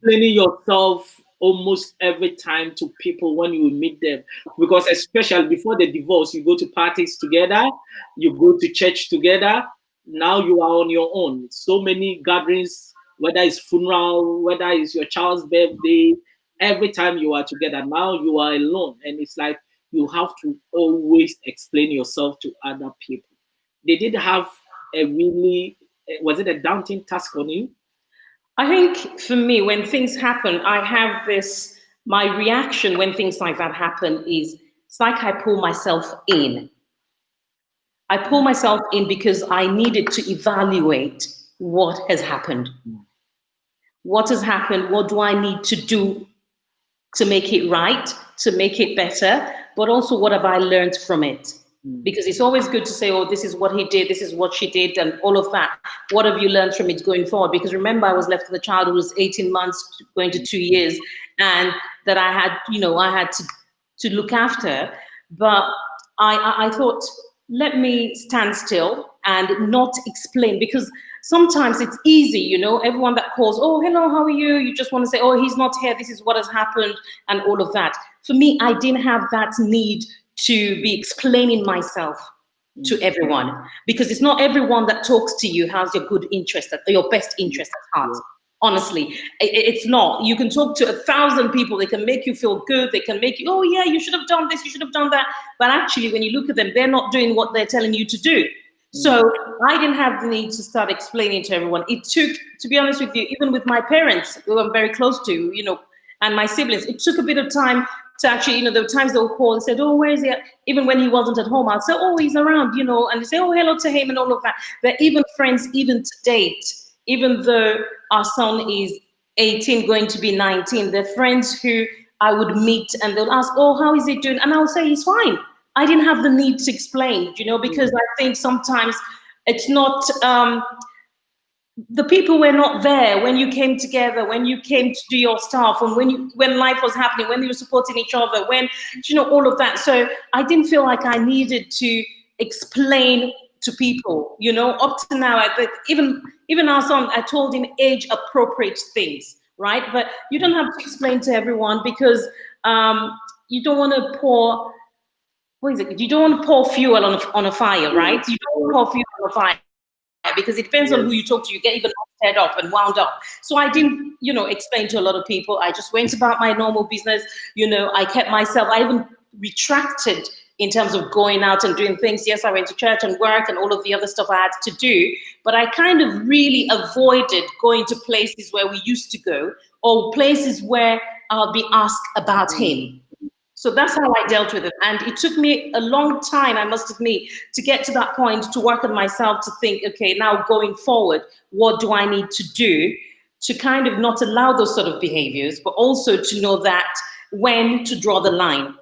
explaining yourself almost every time to people when you meet them, because especially before the divorce, you go to parties together, you go to church together. Now you are on your own. So many gatherings, whether it's funeral, whether it's your child's birthday, every time you are together. Now you are alone, and it's like you have to always explain yourself to other people. They did have a really, was it a daunting task on you? I think for me, when things happen, I have this, my reaction when things like that happen is it's like I pull myself in. I pull myself in because I needed to evaluate what has happened. What has happened? What do I need to do to make it right, to make it better? But also, what have I learned from it? Because it's always good to say, oh, this is what he did, this is what she did, and all of that. What have you learned from it going forward? Because remember, I was left with a child who was 18 months going to 2 years, and that I had, I had to look after. But I thought, let me stand still and not explain, because sometimes it's easy, everyone that calls, oh, hello, how are you? You just want to say, oh, he's not here, this is what has happened, and all of that. For me, I didn't have that need to be explaining myself to everyone, because it's not everyone that talks to you has your good interest, your best interest at heart. Honestly, it's not. You can talk to 1,000 people, they can make you feel good, they can make you, oh yeah, you should have done this, you should have done that. But actually, when you look at them, they're not doing what they're telling you to do. So I didn't have the need to start explaining to everyone. It took, to be honest with you, even with my parents, who I'm very close to, and my siblings, it took a bit of time to actually, there were times they would call and said, oh, where is he? Even when he wasn't at home, I'd say, oh, he's around, and they say, oh, hello to him and all of that. They're even friends, even to date, even though our son is 18, going to be 19, they're friends who I would meet and they'll ask, oh, how is he doing? And I'll say, he's fine. I didn't have the need to explain, because I think sometimes it's not, the people were not there when you came together, when you came to do your stuff, and when life was happening, when you were supporting each other, when, all of that. So I didn't feel like I needed to explain to people, up to now, even our son, I told him age appropriate things, right? But you don't have to explain to everyone, because you don't want to pour, you don't want to pour fuel on a fire, right? You don't want to pour fuel on a fire, because it depends on who you talk to. You get even stirred up and wound up. So I didn't, explain to a lot of people. I just went about my normal business. I kept myself. I even retracted in terms of going out and doing things. Yes, I went to church and work and all of the other stuff I had to do. But I kind of really avoided going to places where we used to go, or places where I'll be asked about him. So that's how I dealt with it. And it took me a long time, I must admit, to get to that point, to work on myself, to think, okay, now going forward, what do I need to do to kind of not allow those sort of behaviors, but also to know that when to draw the line.